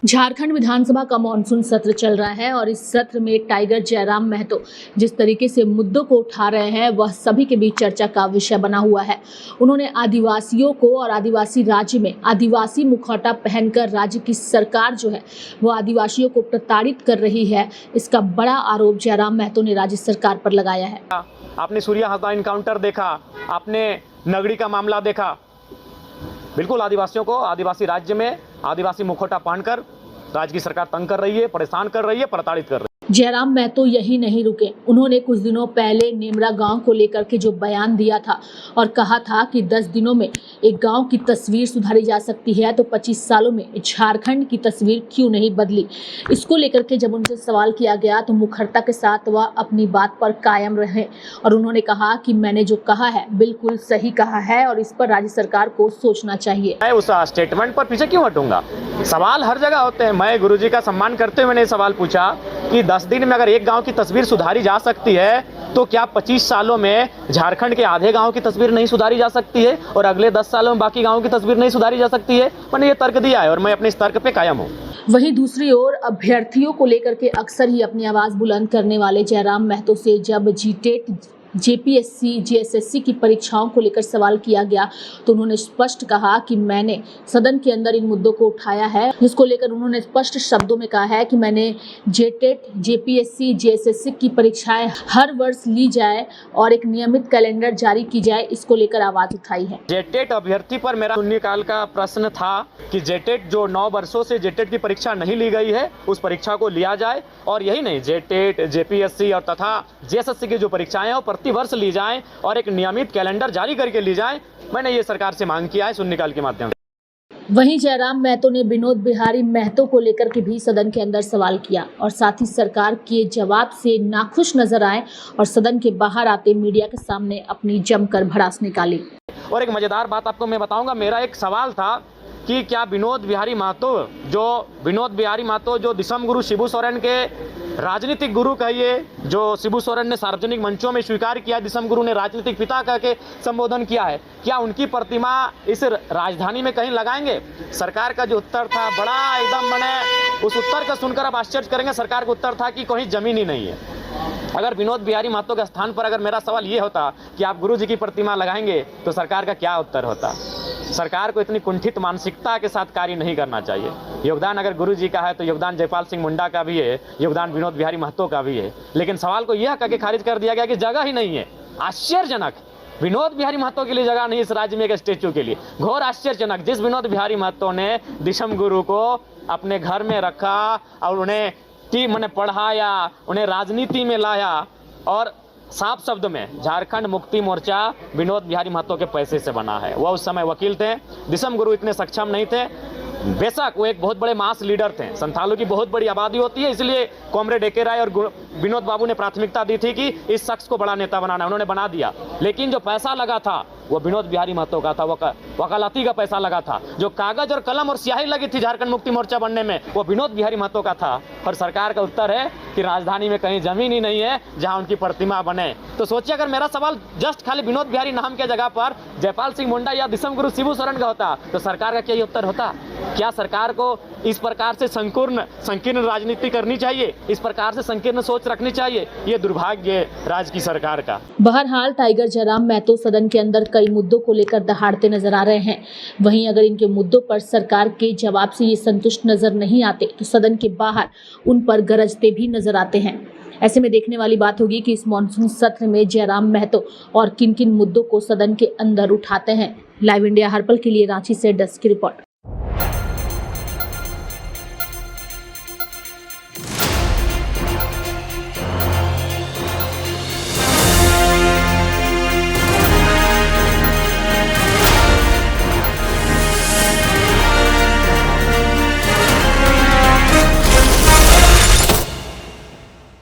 झारखंड विधानसभा का मानसून सत्र चल रहा है और इस सत्र में टाइगर जयराम महतो जिस तरीके से मुद्दों को उठा रहे हैं वह सभी के बीच चर्चा का विषय बना हुआ है। उन्होंने आदिवासियों को और आदिवासी राज्य में आदिवासी मुखौटा पहनकर राज्य की सरकार जो है वो आदिवासियों को प्रताड़ित कर रही है, इसका बड़ा आरोप जयराम महतो ने राज्य सरकार पर लगाया है। आपने सूर्या हंसदा इनकाउंटर देखा, आपने नगड़ी का मामला देखा। बिल्कुल आदिवासियों को आदिवासी राज्य में आदिवासी मुखौटा पहनकर राज्य की सरकार तंग कर रही है, परेशान कर रही है, प्रताड़ित कर रही है। जयराम महतो यही नहीं रुके। उन्होंने कुछ दिनों पहले नेमरा गांव को लेकर के जो बयान दिया था और कहा था कि 10 दिनों में एक गांव की तस्वीर सुधारी जा सकती है, तो 25 सालों में झारखंड की तस्वीर क्यों नहीं बदली। इसको लेकर के जब उनसे सवाल किया गया तो मुखरता के साथ वह अपनी बात पर कायम रहे और उन्होंने कहा कि मैंने जो कहा है बिल्कुल सही कहा है और इस पर राज्य सरकार को सोचना चाहिए। मैं उस स्टेटमेंट पर पीछे क्यों हटूंगा? सवाल हर जगह होते हैं। मैं गुरुजी का सम्मान करते हुए मैंने सवाल पूछा कि 10 दिन में अगर एक गांव की तस्वीर सुधारी जा सकती है तो क्या 25 सालों में झारखंड के आधे गांव की तस्वीर नहीं सुधारी जा सकती है और अगले 10 सालों में बाकी गांवों की तस्वीर नहीं सुधारी जा सकती है? मैंने ये तर्क दिया है और मैं अपने इस तर्क पे कायम हूँ। वहीं दूसरी ओर अभ्यर्थियों को लेकर के अक्सर ही अपनी आवाज बुलंद करने वाले जयराम महतो से जब जीटेट जेपीएससी जेएसएससी की परीक्षाओं को लेकर सवाल किया गया तो उन्होंने स्पष्ट कहा कि मैंने सदन के अंदर इन मुद्दों को उठाया है, जिसको लेकर उन्होंने स्पष्ट शब्दों में कहा है कि मैंने जेटेट जेपीएससी जेएसएससी की परीक्षाएं हर वर्ष ली जाए और एक नियमित कैलेंडर जारी की जाए, इसको लेकर आवाज उठाई है। जेटेट अभ्यर्थी पर मेरा शून्यकाल का प्रश्न था कि जेटेट जो 9 वर्षों से जेटेट की परीक्षा नहीं ली गई है उस परीक्षा को लिया जाए, और यही नहीं जेटेट जेपीएससी और तथा जेएसएससी की जो परीक्षाएं हैं प्रति वर्ष ली जाएं और एक नियमित कैलेंडर जारी करके ली जाएं। मैंने ये सरकार से मांग किया है शून्यकाल के माध्यम से। वहीं जयराम महतो ने विनोद बिहारी महतो को लेकर के भी सदन के अंदर सवाल किया और साथ ही सरकार के जवाब से नाखुश नजर आए और सदन के बाहर आते मीडिया के सामने अपनी जमकर भड़ास निकाली। और एक मजेदार बात आपको मैं बताऊंगा। मेरा एक सवाल था कि क्या विनोद बिहारी महतो जो दिसम गुरु शिबू सोरेन के राजनीतिक गुरु कहिए, जो शिबू सोरेन ने सार्वजनिक मंचों में स्वीकार किया, दिसम गुरु ने राजनीतिक पिता कह के संबोधन किया है, क्या उनकी प्रतिमा इस राजधानी में कहीं लगाएंगे? सरकार का जो उत्तर था बड़ा एकदम मैंने उस उत्तर का सुनकर आप आश्चर्य करेंगे। सरकार का उत्तर था कि कहीं जमीन ही नहीं है। अगर विनोद बिहारी महतो के स्थान पर अगर मेरा सवाल ये होता कि आप गुरु जी की प्रतिमा लगाएंगे तो सरकार का क्या उत्तर होता? सरकार को इतनी कुंठित मानसिकता के साथ कार्य नहीं करना चाहिए। योगदान अगर गुरु जी का है तो योगदान जयपाल सिंह मुंडा का भी है, योगदान विनोद बिहारी महतो का भी है, लेकिन सवाल को यह करके खारिज कर दिया गया कि जगह ही नहीं है। आश्चर्यजनक, विनोद बिहारी महतो के लिए जगह नहीं इस राज्य में एक स्टेचू के लिए। घोर आश्चर्यजनक। जिस विनोद बिहारी महतो ने दिसम गुरु को अपने घर में रखा और उन्हें मैंने पढ़ाया, उन्हें राजनीति में लाया और साफ शब्द में झारखंड मुक्ति मोर्चा विनोद बिहारी महतो के पैसे से बना है। वह उस समय वकील थे। दिसम गुरु इतने सक्षम नहीं थे। बेशक वो एक बहुत बड़े मास लीडर थे। संथालों की बहुत बड़ी आबादी होती है, इसलिए कॉमरेड एके राय और विनोद बाबू ने प्राथमिकता दी थी कि इस शख्स को बड़ा नेता बनाना, उन्होंने बना दिया। लेकिन जो पैसा लगा था वो विनोद बिहारी महतो का था, वकालती का पैसा लगा था। जो कागज और कलम और स्याही लगी थी झारखंड मुक्ति मोर्चा बनने में वो विनोद बिहारी महतो का था। और सरकार का उत्तर है कि राजधानी में कहीं जमीन ही नहीं है जहां उनकी प्रतिमा बने। तो सोचिए अगर मेरा सवाल जस्ट खाली विनोद बिहारी नाम के जगह पर जयपाल सिंह मुंडा या दिसम गुरु शिबू सोरेन का होता तो सरकार का क्या ये उत्तर होता? क्या सरकार को इस प्रकार से संकीर्ण राजनीति करनी चाहिए? इस प्रकार से संकीर्ण सोच रखनी चाहिए? ये दुर्भाग्य राज्य की सरकार का। बहरहाल टाइगर जयराम महतो सदन के अंदर कई मुद्दों को लेकर दहाड़ते नजर आ रहे हैं। वहीं अगर इनके मुद्दों पर सरकार के जवाब से ये संतुष्ट नजर नहीं आते तो सदन के बाहर उन पर गरजते भी नजर आते हैं। ऐसे में देखने वाली बात होगी कि इस मॉनसून सत्र में जयराम महतो और किन किन मुद्दों को सदन के अंदर उठाते हैं। लाइव इंडिया हर पल के लिए रांची से डेस्क की रिपोर्ट।